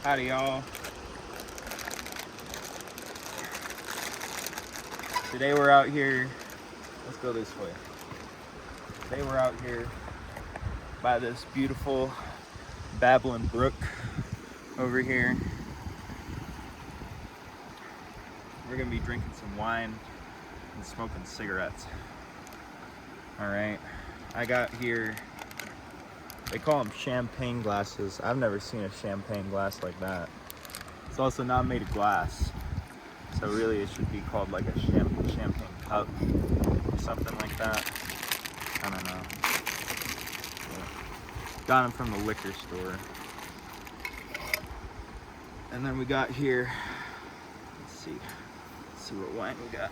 Howdy, y'all. Today we're out here. Let's go this way. Today we're out here by this beautiful babbling brook over here. We're gonna be drinking some wine and smoking cigarettes. All right. I got here. They call them champagne glasses. I've never seen a champagne glass like that. It's also not made of glass. So really it should be called like a champagne cup or something like that. I don't know. But got them from the liquor store. And then we got here, let's see what wine we got.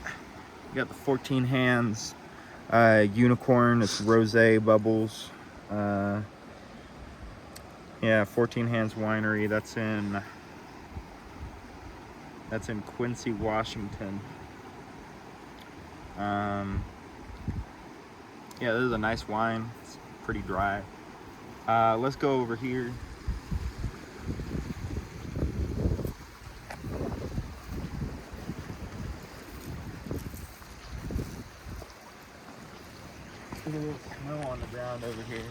We got the 14 Hands Unicorn. It's rosé bubbles. Yeah, 14 Hands Winery. That's in Quincy, Washington. Yeah, this is a nice wine. It's pretty dry. Let's go over here. Look at this snow on the ground over here.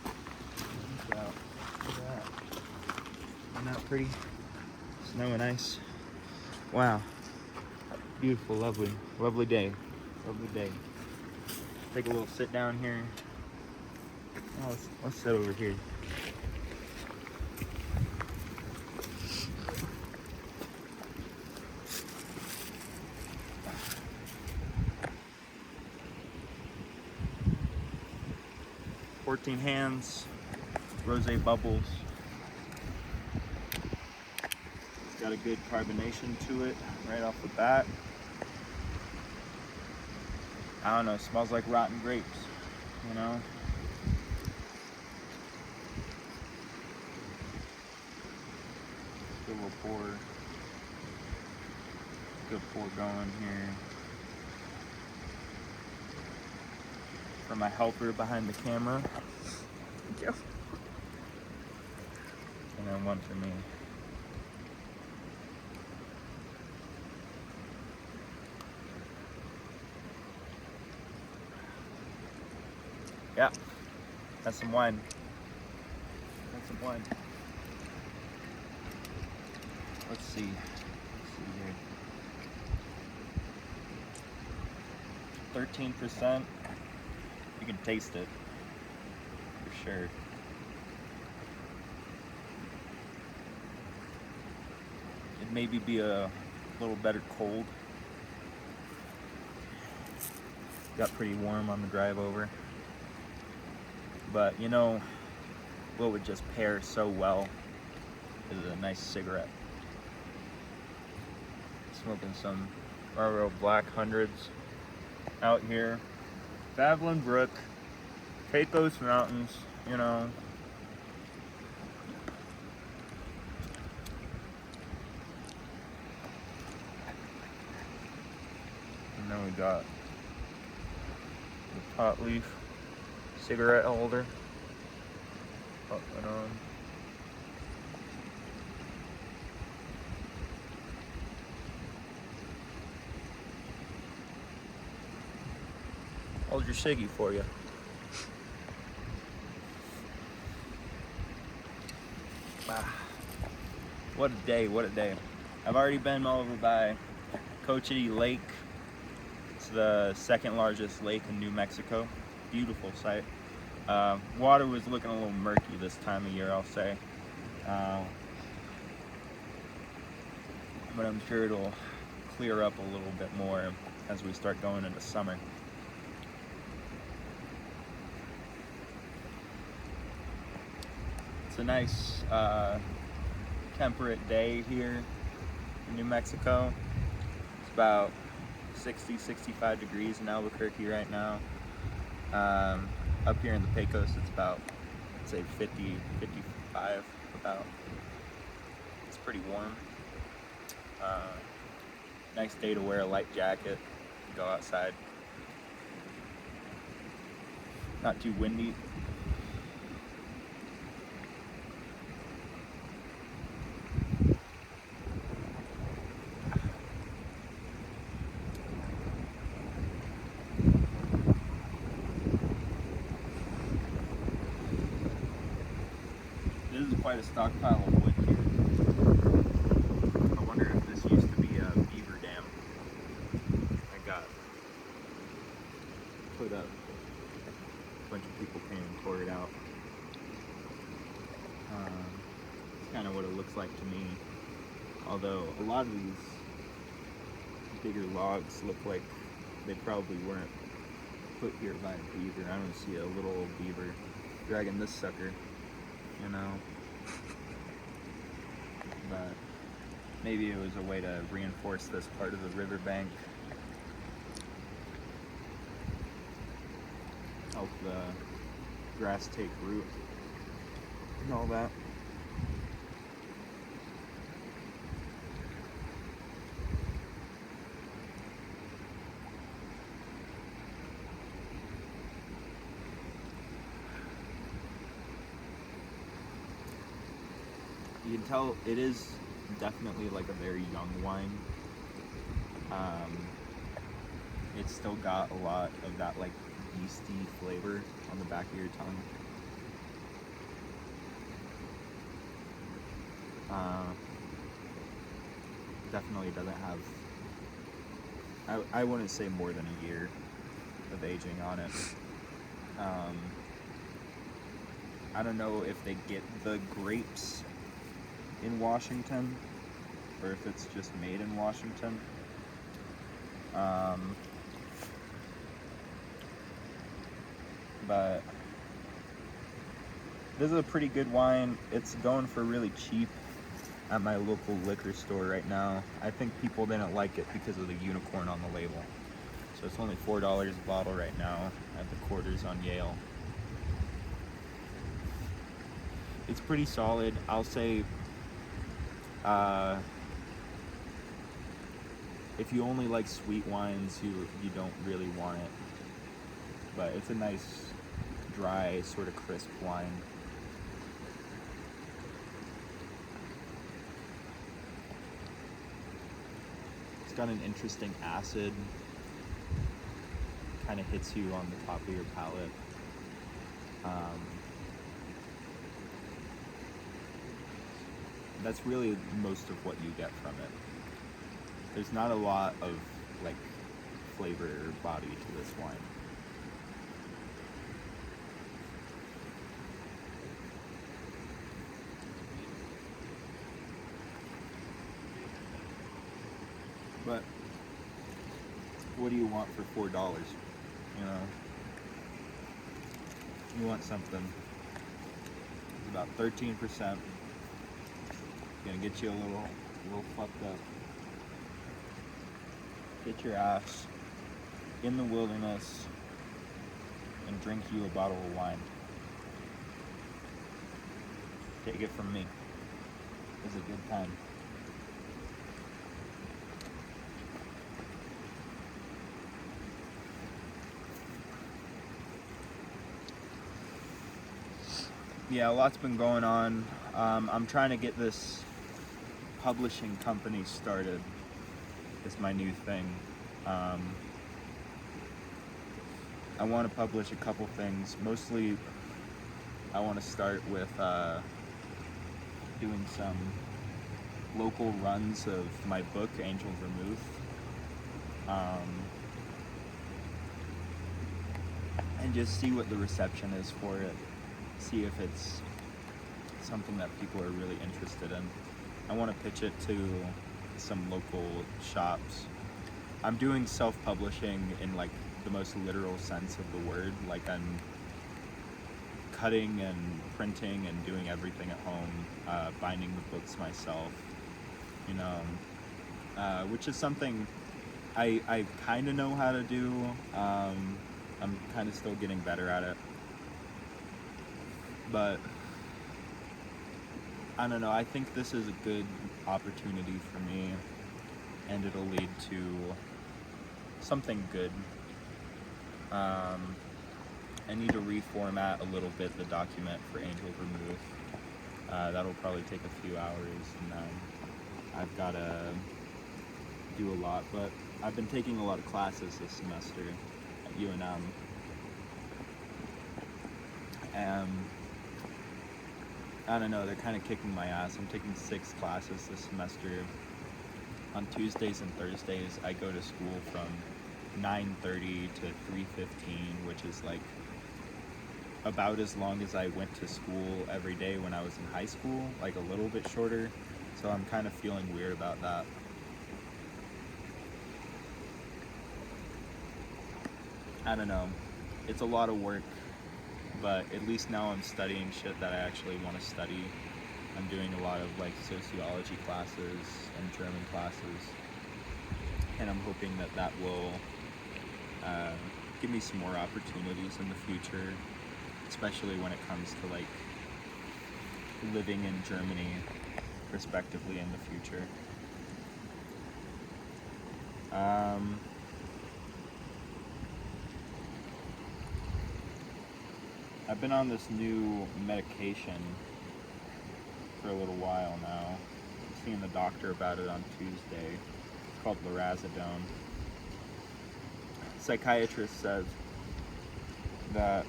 Look at that. Isn't that pretty? Snow and ice. Wow. Beautiful, lovely day. Lovely day. Take a little sit down here. Oh, let's sit over here. "14 Hands Rosé Bubbles." It's got a good carbonation to it right off the bat. I don't know, it smells like rotten grapes, you know? Good little pour. Good pour going here. For my helper behind the camera. Thank you. And then one for me. Yeah, that's some wine. That's some wine. Let's see here. 13%. You can taste it for sure. It maybe be a little better cold. Got pretty warm on the drive over. But you know what would just pair so well is a nice cigarette. Smoking some Marlboro Black Hundreds out here. Babbling Brook, Pecos Mountains, you know. And then we got the pot leaf cigarette holder. Pop it on. Hold your ciggy for you. Ah, what a day, what a day. I've already been over by Cochiti Lake. It's the second largest lake in New Mexico. Beautiful sight. Water was looking a little murky this time of year, I'll say. But I'm sure it'll clear up a little bit more as we start going into summer. It's a nice temperate day here in New Mexico. It's about 60, 65 degrees in Albuquerque right now. Up here in the Pecos, it's about, I'd say 50, 55 about. It's pretty warm. Nice day to wear a light jacket, go outside. Not too windy. quite a stockpile of wood here. I wonder if this used to be a beaver dam. I got put up. A bunch of people came and tore it out. It's kind of what it looks like to me. Although a lot of these bigger logs look like they probably weren't put here by a beaver. I don't see a little old beaver dragging this sucker, you know. But maybe it was a way to reinforce this part of the riverbank. Help the grass take root and all that. You can tell it is definitely like a very young wine. It's still got a lot of that like yeasty flavor on the back of your tongue. Definitely doesn't have, I wouldn't say more than a year of aging on it. I don't know if they get the grapes in Washington or if it's just made in Washington. But this is a pretty good wine. It's going for really cheap at my local liquor store right now. I think people didn't like it because of the unicorn on the label. So it's only $4 a bottle right now at the Quarters on Yale. It's pretty solid. I'll say if you only like sweet wines, you don't really want it. But it's a nice, dry, sort of crisp wine. It's got an interesting acid. Kind of hits you on the top of your palate. That's really most of what you get from it. There's not a lot of like flavor or body to this wine. But what do you want for $4? You know, you want something about 13%. Gonna get you a little fucked up. Get your ass in the wilderness and drink you a bottle of wine. Take it from me. It's a good time. Yeah, a lot's been going on. I'm trying to get this publishing company started. It's my new thing. I want to publish a couple things. Mostly, I want to start with doing some local runs of my book, Angel Vermouth. And just see what the reception is for it. See if it's something that people are really interested in. I want to pitch it to some local shops. I'm doing self-publishing in like the most literal sense of the word. Like I'm cutting and printing and doing everything at home, binding the books myself, you know, which is something I kind of know how to do. I'm kind of still getting better at it. But I don't know, I think this is a good opportunity for me, and it'll lead to something good. I need to reformat a little bit the document for Angel Vermouth. That'll probably take a few hours, and then I've got to do a lot, but I've been taking a lot of classes this semester at UNM. And I don't know, they're kind of kicking my ass. I'm taking 6 classes this semester. On Tuesdays and Thursdays, I go to school from 9:30 to 3:15, which is like about as long as I went to school every day when I was in high school, like a little bit shorter. So I'm kind of feeling weird about that. I don't know. It's a lot of work, but at least now I'm studying shit that I actually want to study. I'm doing a lot of like sociology classes and German classes, and I'm hoping that that will give me some more opportunities in the future, especially when it comes to like living in Germany respectively in the future. I've been on this new medication for a little while now. I'm seeing the doctor about it on Tuesday. It's called lorazepam. Psychiatrist said that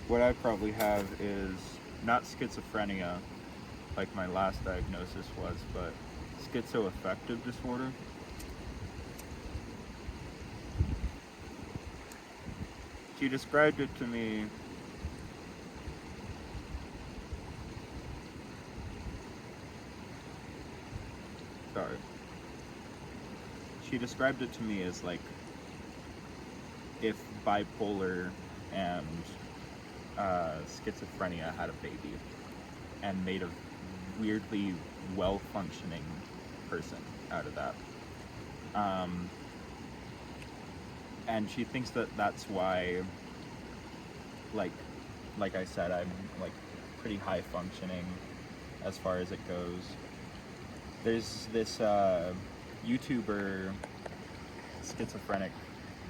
what I probably have is not schizophrenia, like my last diagnosis was, but schizoaffective disorder. She described it to me She described it to me as like if bipolar and schizophrenia had a baby and made a weirdly well-functioning person out of that. And she thinks that that's why, like I said, I'm like pretty high functioning as far as it goes. There's this YouTuber schizophrenic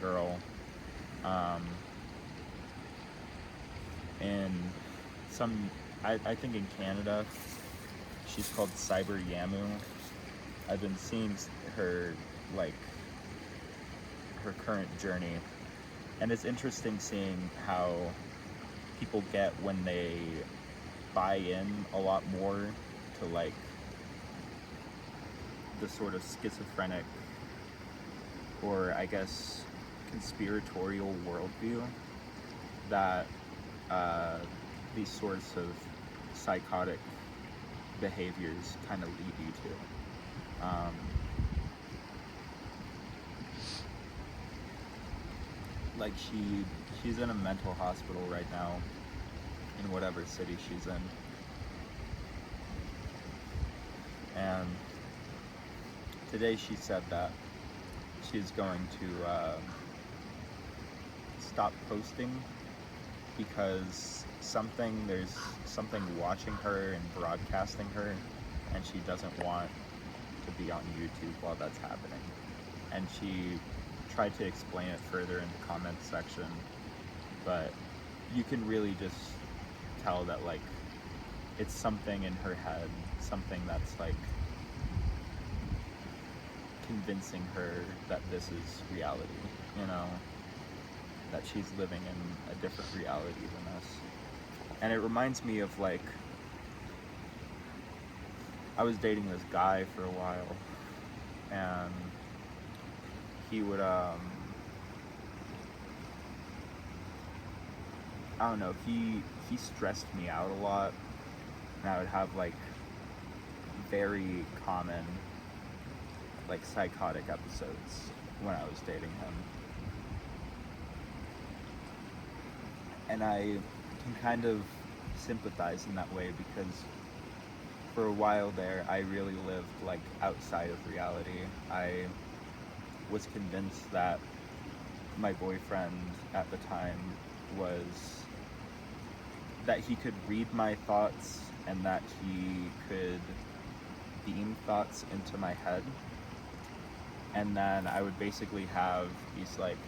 girl in some, I think in Canada. She's called Cyber Yamu. I've been seeing her, like, her current journey, and it's interesting seeing how people get when they buy in a lot more to like the sort of schizophrenic, or I guess conspiratorial worldview that these sorts of psychotic behaviors kind of lead you to. Like she's in a mental hospital right now in whatever city she's in, and today she said that she's going to stop posting because there's something watching her and broadcasting her, and she doesn't want to be on YouTube while that's happening. And she tried to explain it further in the comments section, but you can really just tell that like it's something in her head, something that's like convincing her that this is reality, you know, that she's living in a different reality than us. And it reminds me of like, I was dating this guy for a while, and he would I don't know, he stressed me out a lot, and I would have like very common like psychotic episodes when I was dating him. And I can kind of sympathize in that way, because for a while there I really lived like outside of reality. I was convinced that my boyfriend at the time that he could read my thoughts and that he could beam thoughts into my head, and then I would basically have these like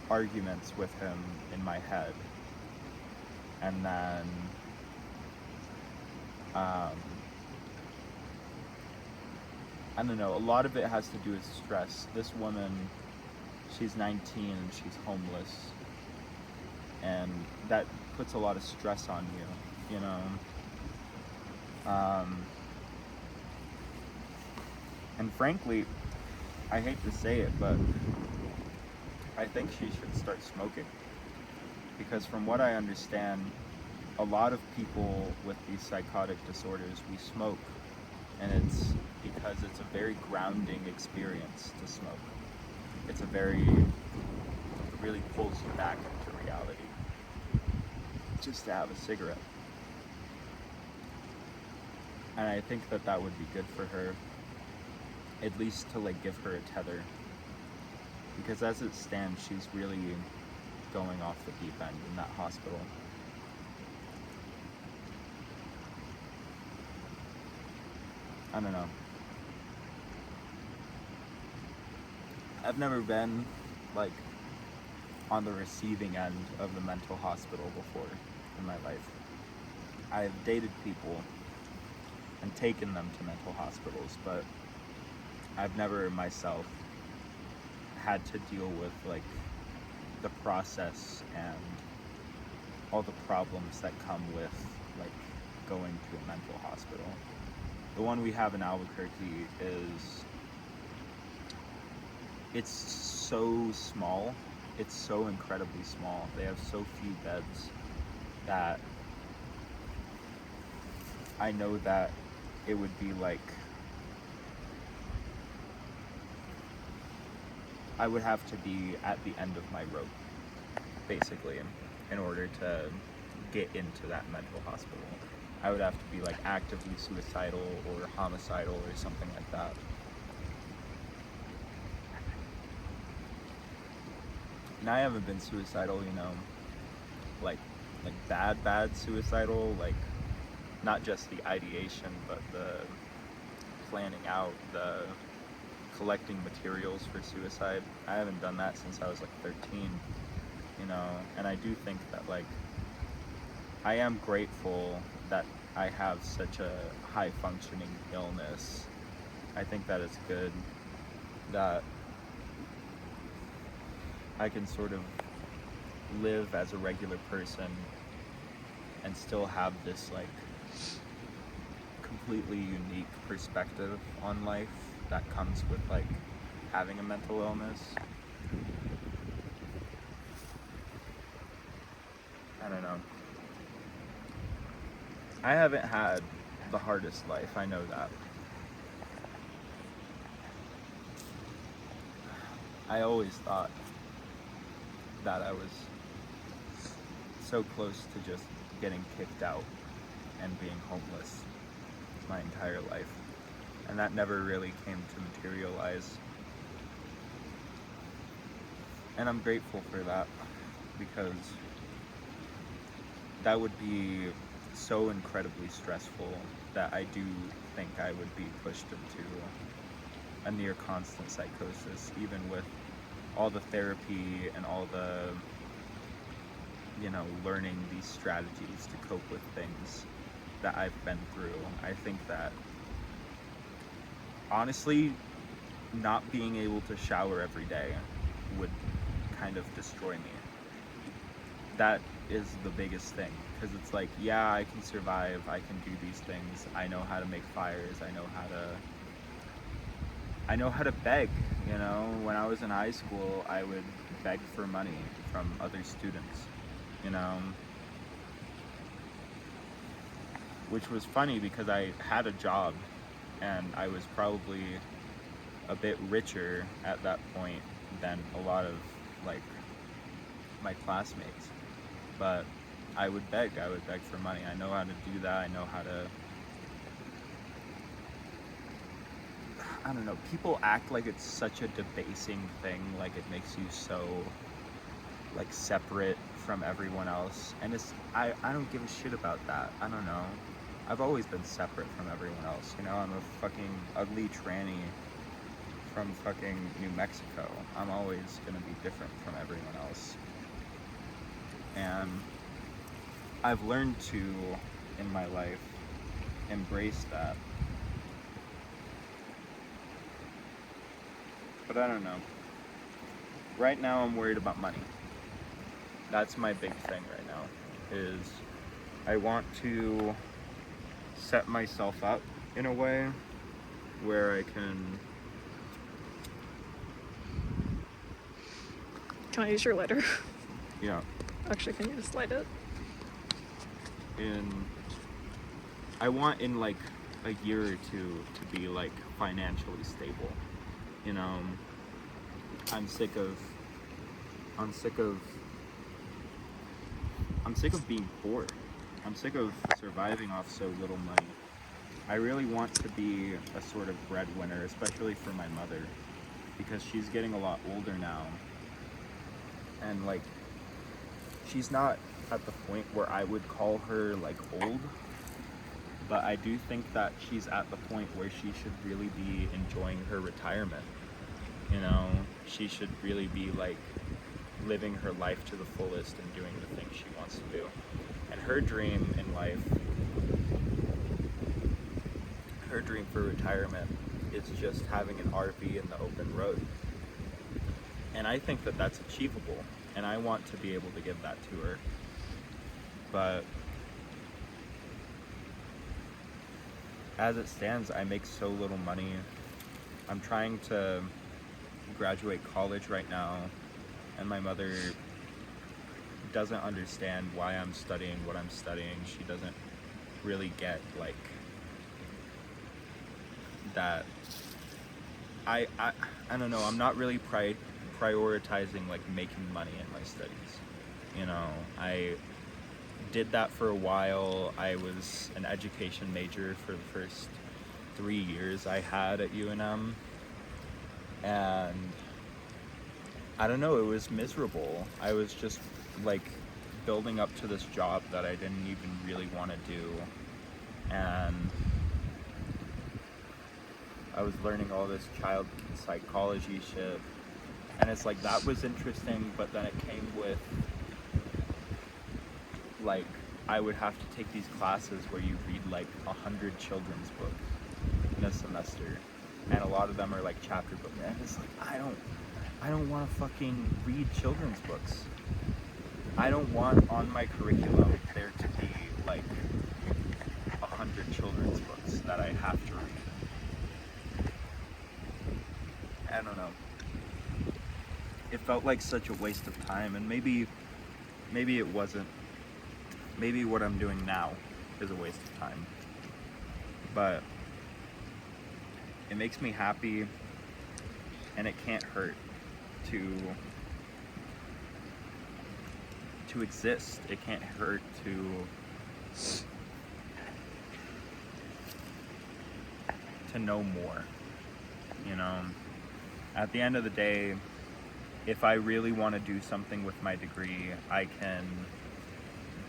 arguments with him in my head, and then I don't know, a lot of it has to do with stress. This woman, she's 19 and she's homeless, and that puts a lot of stress on you. you know. Um, and frankly, I hate to say it, but I think she should start smoking. Because from what I understand, a lot of people with these psychotic disorders, we smoke. And it's because it's a very grounding experience to smoke. It's a very, it really pulls you back into reality. Just to have a cigarette. And I think that that would be good for her, at least to like give her a tether. Because as it stands, she's really going off the deep end in that hospital. I don't know. I've never been like on the receiving end of the mental hospital before in my life. I've dated people and taken them to mental hospitals, but I've never myself had to deal with like the process and all the problems that come with like going to a mental hospital. The one we have in Albuquerque is, it's so small, it's so incredibly small. They have so few beds that I know that it would be like, I would have to be at the end of my rope, basically, in order to get into that mental hospital. I would have to be like actively suicidal or homicidal or something like that. And I haven't been suicidal, you know, like bad suicidal, like not just the ideation, but the planning out, the collecting materials for suicide. I haven't done that since I was like 13, you know, and I do think that like I am grateful that I have such a high functioning illness. I think that it's good that I can sort of live as a regular person and still have this like completely unique perspective on life that comes with like having a mental illness. I don't know. I haven't had the hardest life, I know that. I always thought that I was so close to just getting kicked out and being homeless my entire life. And that never really came to materialize. And I'm grateful for that, because that would be so incredibly stressful that I do think I would be pushed into a near constant psychosis, even with all the therapy and all the, you know, learning these strategies to cope with things that I've been through. I think that honestly, not being able to shower every day would kind of destroy me. That is the biggest thing, because it's like, yeah, I can survive, I can do these things, I know how to make fires, I know how to beg, you know. When I was in high school, I would beg for money from other students, you know, which was funny because I had a job and I was probably a bit richer at that point than a lot of like my classmates, but I would beg for money. I know how to do that. I know how to, I don't know, people act like it's such a debasing thing, like it makes you so like separate from everyone else, and it's, I don't give a shit about that. I don't know, I've always been separate from everyone else, you know. I'm a fucking ugly tranny from fucking New Mexico. I'm always gonna be different from everyone else. And I've learned to, in my life, embrace that. But I don't know. Right now I'm worried about money. That's my big thing right now, is I want to set myself up in a way where I can... Can I use your lighter? Yeah. Actually, can you just light it? I want in like a year or two to be like financially stable. You know, I'm sick of being poor. I'm sick of surviving off so little money. I really want to be a sort of breadwinner, especially for my mother, because she's getting a lot older now. And like, she's not at the point where I would call her like old, but I do think that she's at the point where she should really be enjoying her retirement. You know, she should really be like living her life to the fullest and doing the things she wants to do. And her dream in life, her dream for retirement is just having an RV in the open road. And I think that that's achievable, and I want to be able to give that to her. But as it stands, I make so little money. I'm trying to graduate college right now, and my mother doesn't understand why I'm studying what I'm studying. She doesn't really get like that. I don't know, I'm not really prioritizing like making money in my studies. You know, I did that for a while. I was an education major for the first 3 years I had at UNM, and I don't know, it was miserable. I was just like building up to this job that I didn't even really want to do, and I was learning all this child psychology shit, and it's like that was interesting, but then it came with like I would have to take these classes where you read like 100 children's books in a semester, and a lot of them are like chapter books, and it's like I don't want to fucking read children's books. I don't want on my curriculum there to be like 100 children's books that I have to read. I don't know. It felt like such a waste of time, and maybe it wasn't. Maybe what I'm doing now is a waste of time. But it makes me happy, and it can't hurt to exist. It can't hurt to know more. You know, at the end of the day, if I really want to do something with my degree, I can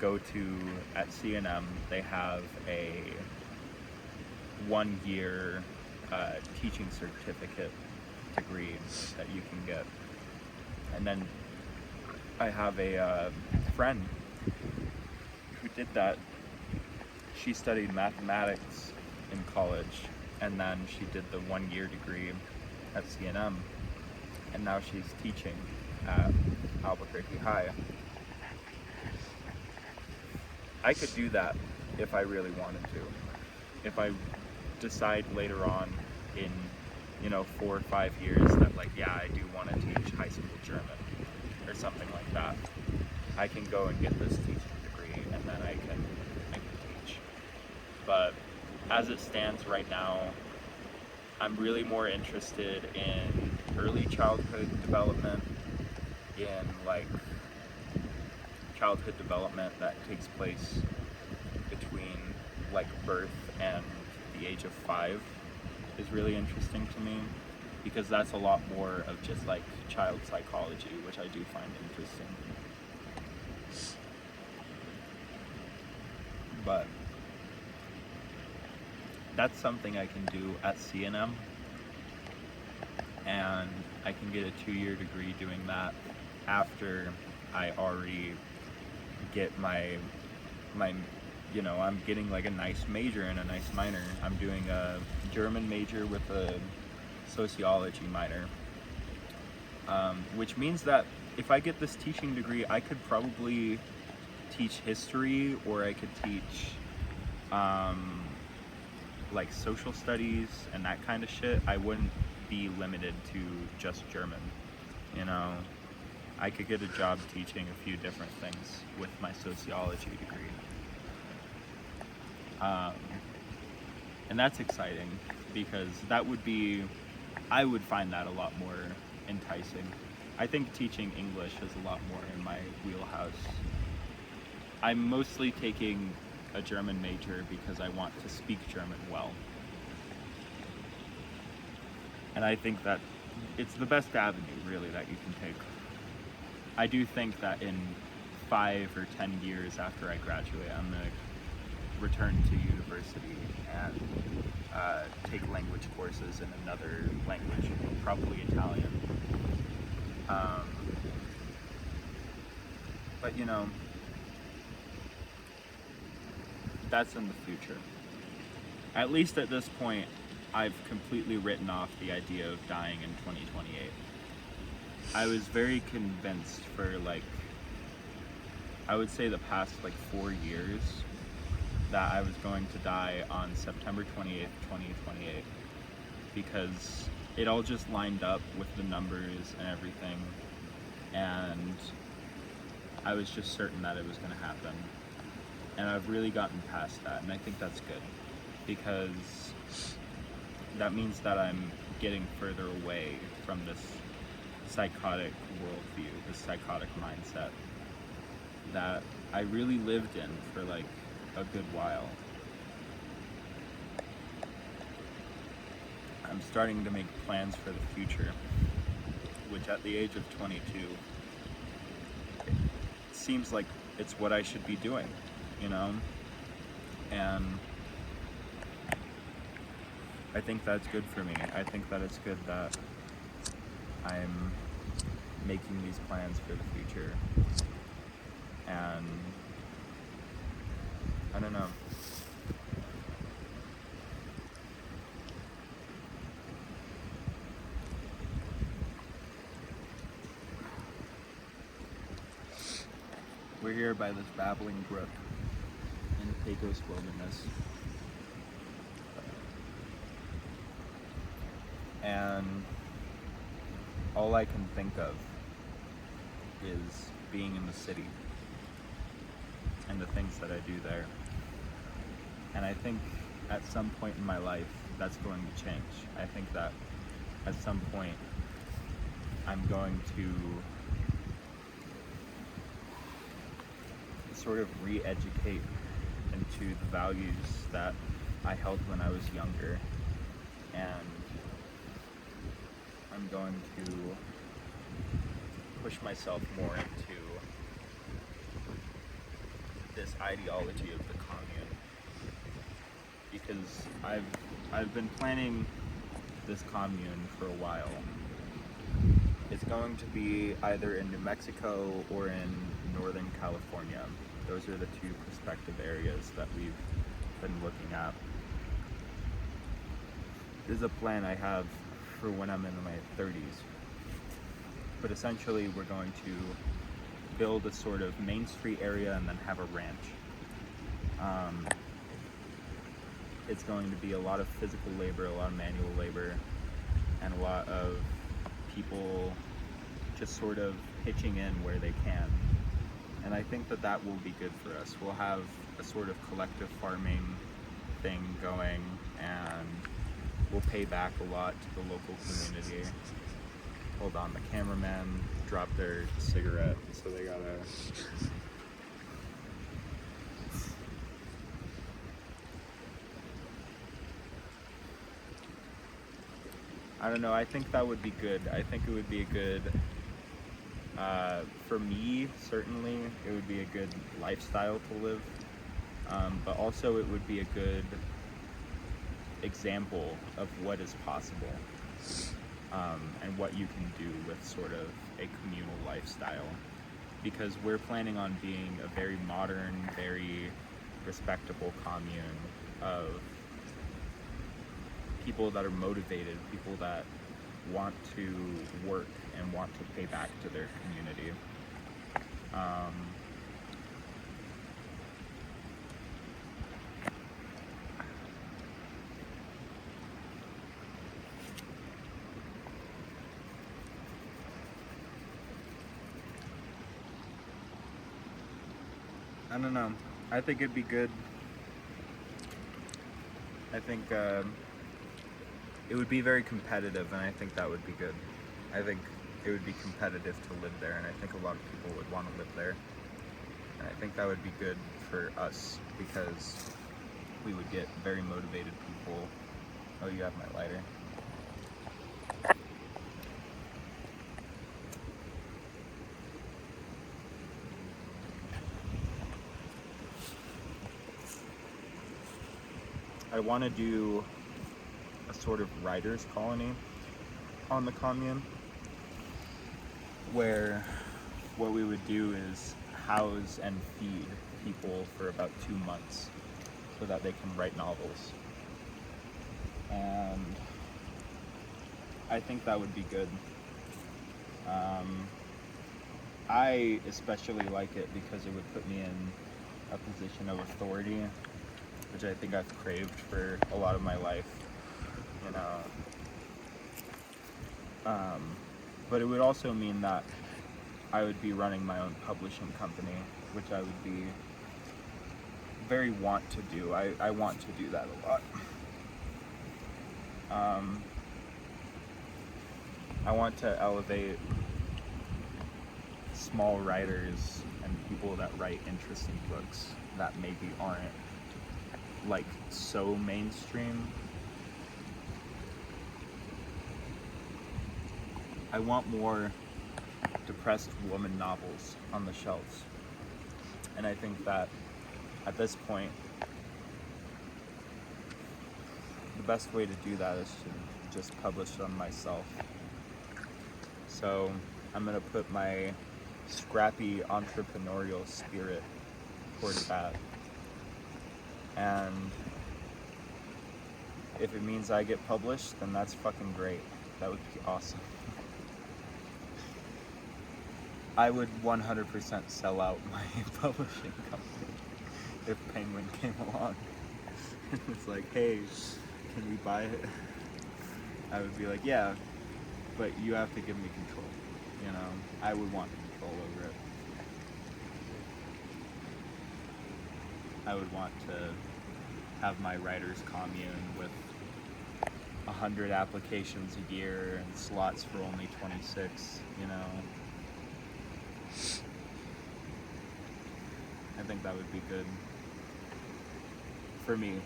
go to, at CNM, they have a 1-year teaching certificate degree that you can get. And then I have a friend who did that. She studied mathematics in college, and then she did the 1-year degree at CNM, and now she's teaching at Albuquerque High. I could do that if I really wanted to. If I decide later on in, 4 or 5 years that like, yeah, I do want to teach high school German or something like that, I can go and get this teaching degree, and then I can teach. But as it stands right now, I'm really more interested in early childhood development, in like childhood development that takes place between like birth and the age of 5 is really interesting to me, because that's a lot more of just like child psychology, which I do find interesting. But that's something I can do at CNM, and I can get a 2-year degree doing that after I already get my I'm getting like a nice major and a nice minor. I'm doing a German major with a sociology minor, which means that if I get this teaching degree, I could probably teach history, or I could teach like social studies and that kind of shit. I wouldn't be limited to just German, you know. I could get a job teaching a few different things with my sociology degree. And that's exciting because I would find that a lot more enticing. I think teaching English is a lot more in my wheelhouse. I'm mostly taking a German major because I want to speak German well. And I think that it's the best avenue, really, that you can take. I do think that in 5 or 10 years after I graduate, I'm going to return to university and take language courses in another language, probably Italian. But you know, that's in the future. At least at this point, I've completely written off the idea of dying in 2028. I was very convinced for I would say the past 4 years that I was going to die on September 28th, 2028, because it all just lined up with the numbers and everything, and I was just certain that it was going to happen. And I've really gotten past that, and I think that's good, because that means that I'm getting further away from this psychotic worldview, this psychotic mindset that I really lived in for a good while. I'm starting to make plans for the future, which at the age of 22, it seems like it's what I should be doing, you know? And I think that's good for me. I think that it's good that I'm making these plans for the future. And I don't know. We're here by this babbling brook in Pecos wilderness. And all I can think of is being in the city and the things that I do there. And I think at some point in my life, that's going to change. I think that at some point, I'm going to sort of re-educate into the values that I held when I was younger. And I'm going to push myself more into this ideology of the commune, because I've been planning this commune for a while. It's going to be either in New Mexico or in Northern California. Those are the two prospective areas that we've been looking at. This is a plan I have for when I'm in my 30s. But essentially, we're going to build a sort of Main Street area and then have a ranch. It's going to be a lot of physical labor, a lot of manual labor, and a lot of people just sort of pitching in where they can. And I think that that will be good for us. We'll have a sort of collective farming thing going, and we'll pay back a lot to the local community. Hold on, the cameraman dropped their cigarette, so they gotta... I don't know, I think that would be good. I think it would be a good, for me, certainly, it would be a good lifestyle to live. But also it would be a good example of what is possible. And what you can do with sort of a communal lifestyle, because we're planning on being a very modern, very respectable commune of people that are motivated, people that want to work and want to pay back to their community. I don't know. I think it'd be good. I think it would be very competitive, and I think that would be good. I think it would be competitive to live there, and I think a lot of people would want to live there. And I think that would be good for us because we would get very motivated people. Oh, you have my lighter. I want to do a sort of writers' colony on the commune where what we would do is house and feed people for about 2 months so that they can write novels. And I think that would be good. I especially like it because it would put me in a position of authority, which I think I've craved for a lot of my life, you know. But it would also mean that I would be running my own publishing company, which I would be very want to do. I want to do that a lot. I want to elevate small writers and people that write interesting books that maybe aren't like so mainstream. I want more depressed woman novels on the shelves. And I think that at this point, the best way to do that is to just publish them myself. So I'm gonna put my scrappy entrepreneurial spirit towards that. And if it means I get published, then that's fucking great. That would be awesome. I would 100% sell out my publishing company if Penguin came along and was like, hey, can we buy it? I would be like, yeah, but you have to give me control. You know, I would want control over it. I would want to have my writer's commune with 100 applications a year and slots for only 26, you know. I think that would be good. For me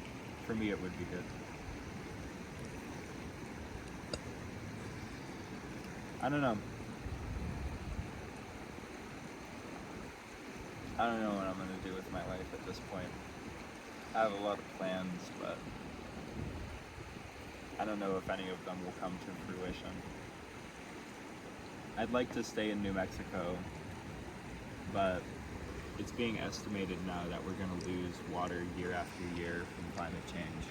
it would be good. I don't know. I don't know what I'm gonna do with my life at this point. I have a lot of plans, but I don't know if any of them will come to fruition. I'd like to stay in New Mexico, but it's being estimated now that we're going to lose water year after year from climate change,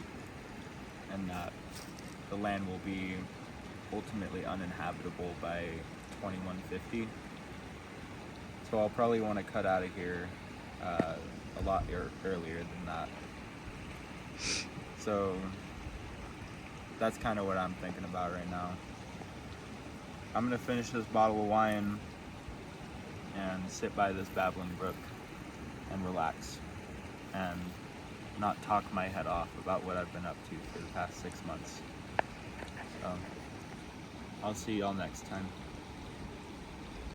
and that the land will be ultimately uninhabitable by 2150. So I'll probably want to cut out of here a lot earlier than that. So that's kind of what I'm thinking about right now. I'm going to finish this bottle of wine and sit by this babbling brook and relax and not talk my head off about what I've been up to for the past 6 months. So I'll see y'all next time.